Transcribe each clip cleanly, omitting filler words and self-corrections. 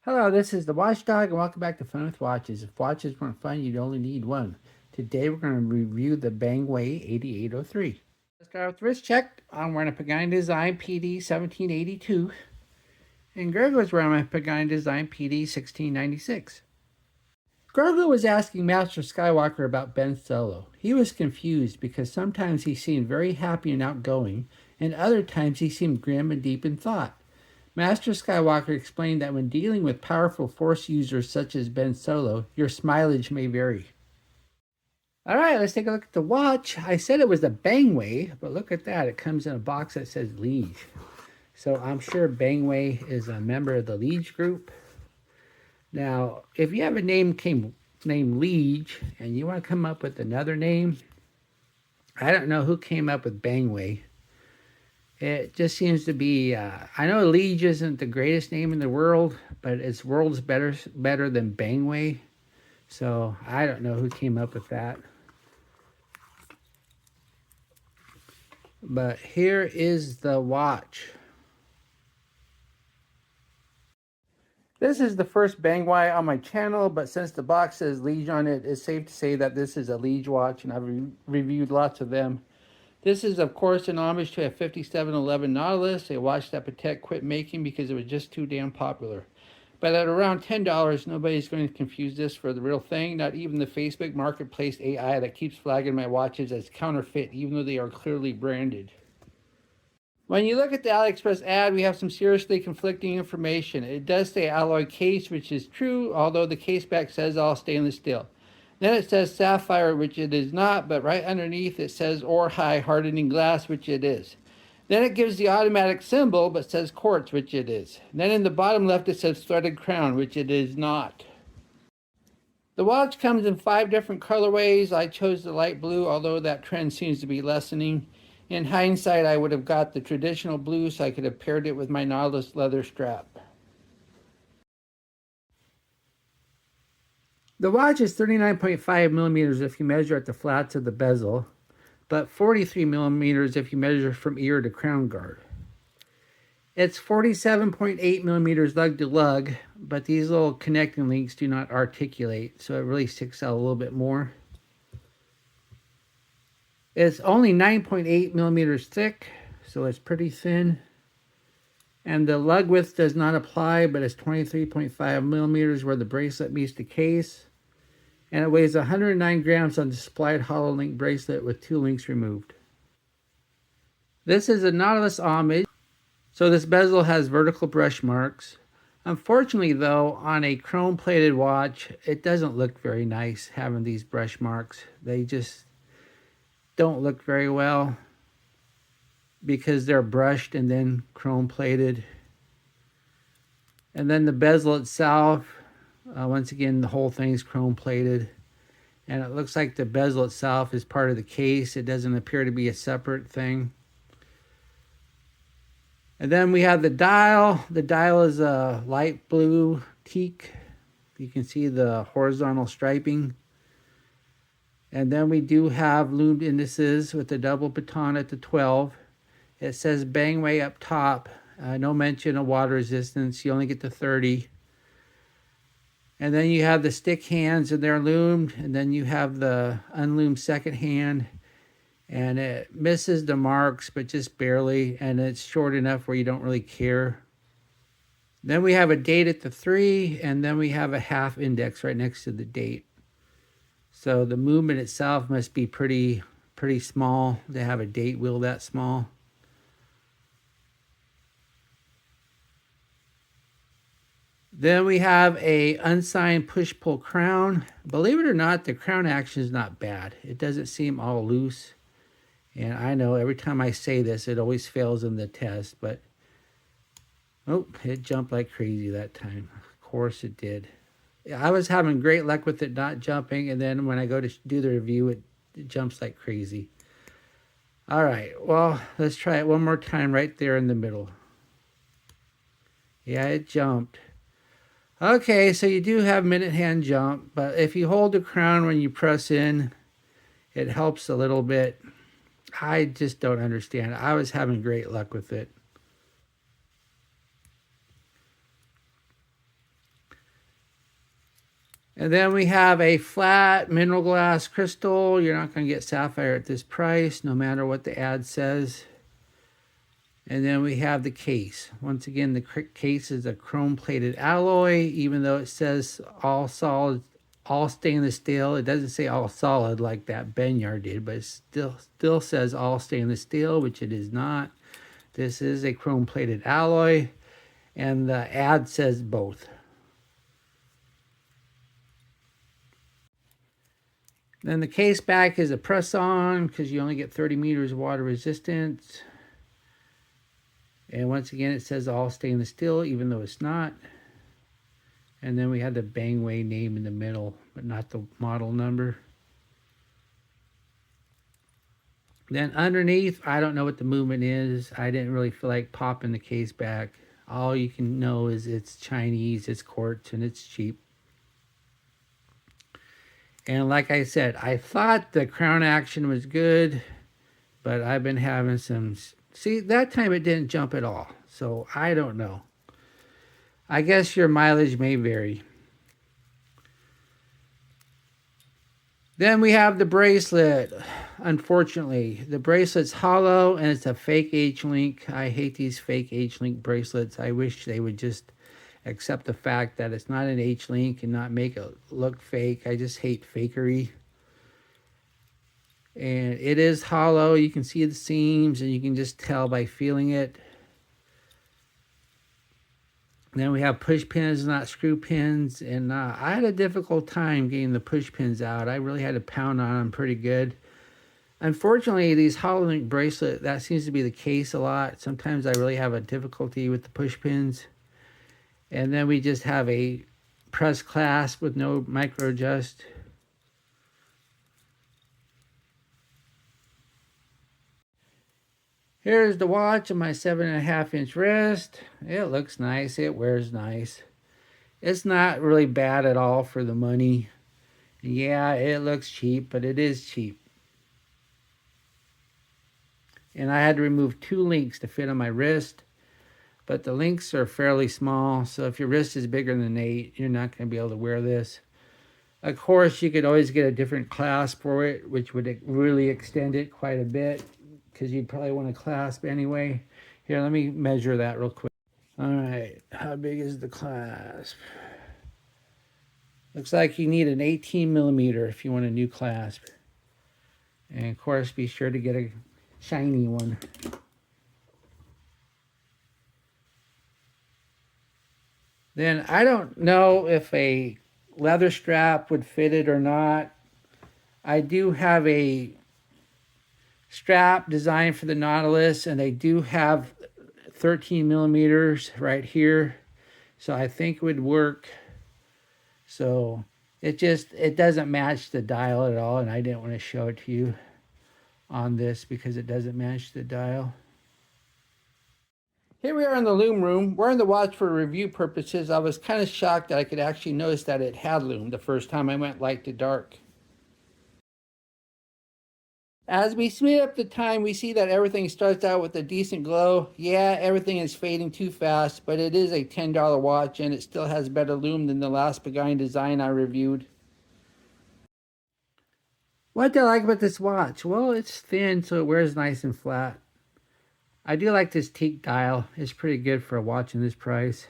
Hello, this is the Watchdog, and welcome back to Fun with Watches. If watches weren't fun, you'd only need one. Today we're going to review the Bangwei 8803. Let's start with wrist check. I'm wearing a Pagani Design PD 1782, and Greg was wearing my Pagani Design PD 1696. Grogu was asking Master Skywalker about Ben Solo. He was confused because sometimes he seemed very happy and outgoing, and other times he seemed grim and deep in thought. Master Skywalker explained that when dealing with powerful Force users such as Ben Solo, your mileage may vary. All right, let's take a look at the watch. I said it was the Bangwei, but look at that. It comes in a box that says Liege. So I'm sure Bangwei is a member of the Liege group. Now, if you have a name named Liege and you want to come up with another name, I don't know who came up with Bangwei. It just seems to be, I know Liege isn't the greatest name in the world, but it's world's better than Bangwei. So I don't know who came up with that. But here is the watch. This is the first Bangwei on my channel, but since the box says Liege on it, it's safe to say that this is a Liege watch, and I've reviewed lots of them. This is, of course, an homage to a 5711 Nautilus, a watch that Patek quit making because it was just too damn popular. But at around $10, nobody's going to confuse this for the real thing, not even the Facebook Marketplace AI that keeps flagging my watches as counterfeit, even though they are clearly branded. When you look at the AliExpress ad, we have some seriously conflicting information. It does say alloy case, which is true, although the case back says all stainless steel. Then it says sapphire, which it is not, but right underneath it says ore high hardening glass, which it is. Then it gives the automatic symbol, but says quartz, which it is. Then in the bottom left it says threaded crown, which it is not. The watch comes in 5 different colorways. I chose the light blue, although that trend seems to be lessening. In hindsight, I would have got the traditional blue so I could have paired it with my Nautilus leather strap. The watch is 39.5 millimeters if you measure at the flats of the bezel, but 43 millimeters if you measure from ear to crown guard. It's 47.8 millimeters lug to lug, but these little connecting links do not articulate, so it really sticks out a little bit more. It's only 9.8 millimeters thick, so it's pretty thin. And the lug width does not apply, but it's 23.5 millimeters where the bracelet meets the case. And it weighs 109 grams on the supplied hollow link bracelet with 2 links removed. This is a Nautilus homage, so this bezel has vertical brush marks. Unfortunately though, on a chrome plated watch, it doesn't look very nice having these brush marks. They just don't look very well because they're brushed and then chrome plated. And then the bezel itself, once again, the whole thing's chrome plated. And it looks like the bezel itself is part of the case. It doesn't appear to be a separate thing. And then we have the dial. The dial is a light blue teak. You can see the horizontal striping. And then we do have loomed indices with the double baton at the 12. It says Bangwei up top. No mention of water resistance. You only get to 30. And then you have the stick hands, and they're loomed. And then you have the unloomed second hand. And it misses the marks, but just barely. And it's short enough where you don't really care. Then we have a date at the 3. And then we have a half index right next to the date. So the movement itself must be pretty small to have a date wheel that small. Then we have a unsigned push-pull crown. Believe it or not, the crown action is not bad. It doesn't seem all loose. And I know every time I say this, it always fails in the test. But, oh, it jumped like crazy that time. Of course it did. I was having great luck with it not jumping. And then when I go to do the review, it jumps like crazy. All right, well, let's try it one more time right there in the middle. Yeah, it jumped. Okay, so you do have minute hand jump, but if you hold the crown when you press in, it helps a little bit. I just don't understand. I was having great luck with it. And then we have a flat mineral glass crystal. You're not going to get sapphire at this price, no matter what the ad says. And then we have the case. Once again, the case is a chrome-plated alloy, even though it says all solid, all stainless steel. It doesn't say all solid like that Benyard did, but it still says all stainless steel, which it is not. This is a chrome-plated alloy, and the ad says both. Then the case back is a press-on because you only get 30 meters of water resistance. And once again, it says all stainless steel, even though it's not. And then we have the Bangwei name in the middle, but not the model number. Then underneath, I don't know what the movement is. I didn't really feel like popping the case back. All you can know is it's Chinese, it's quartz, and it's cheap. And like I said, I thought the crown action was good, but I've been having some... See, that time it didn't jump at all. So I don't know. I guess your mileage may vary. Then we have the bracelet. Unfortunately, the bracelet's hollow and it's a fake H-link. I hate these fake H-link bracelets. I wish they would just accept the fact that it's not an H-link and not make it look fake. I just hate fakery. And it is hollow. You can see the seams and you can just tell by feeling it. Then we have push pins, not screw pins. And I had a difficult time getting the push pins out. I really had to pound on them pretty good. Unfortunately, these hollow link bracelet, that seems to be the case a lot. Sometimes I really have a difficulty with the push pins. And then we just have a press clasp with no micro adjust. Here's the watch on my 7.5-inch wrist. It looks nice. It wears nice. It's not really bad at all for the money. Yeah, it looks cheap, but it is cheap. And I had to remove 2 links to fit on my wrist. But the links are fairly small, so if your wrist is bigger than 8, you're not going to be able to wear this. Of course, you could always get a different clasp for it, which would really extend it quite a bit, because you'd probably want to clasp anyway. Here, let me measure that real quick. All right, how big is the clasp? Looks like you need an 18 millimeter if you want a new clasp. And of course, be sure to get a shiny one. Then I don't know if a leather strap would fit it or not. I do have a strap designed for the Nautilus, and they do have 13 millimeters right here. So I think it would work. So it doesn't match the dial at all, and I didn't want to show it to you on this because it doesn't match the dial. Here we are in the loom room. Wearing the watch for review purposes. I was kind of shocked that I could actually notice that it had loom the first time I went light to dark. As we speed up the time, we see that everything starts out with a decent glow. Yeah, everything is fading too fast, but it is a $10 watch and it still has better loom than the last Pagani design I reviewed. What do I like about this watch? Well, it's thin, so it wears nice and flat. I do like this teak dial. It's pretty good for a watch in this price.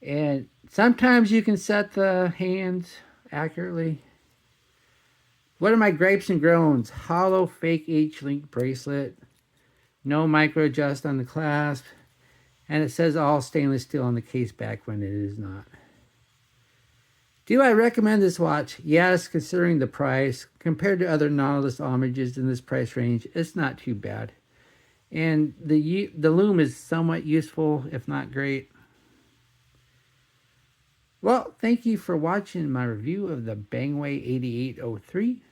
And sometimes you can set the hands accurately. What are my grapes and groans? Hollow fake H-link bracelet. No micro adjust on the clasp. And it says all stainless steel on the case back when it is not. Do I recommend this watch? Yes, considering the price. Compared to other Nautilus homages in this price range, it's not too bad. And the loom is somewhat useful, if not great. Well, thank you for watching my review of the Bangwei 8803.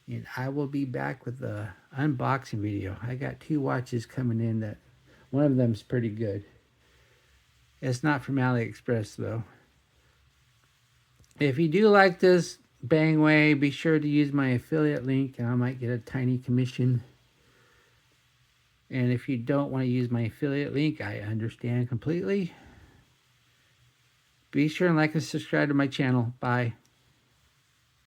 And I will be back with the unboxing video. I got 2 watches coming in that one of them is pretty good. It's not from AliExpress though. If you do like this Bangwei, be sure to use my affiliate link and I might get a tiny commission. And if you don't want to use my affiliate link, I understand completely. Be sure and like and subscribe to my channel. Bye.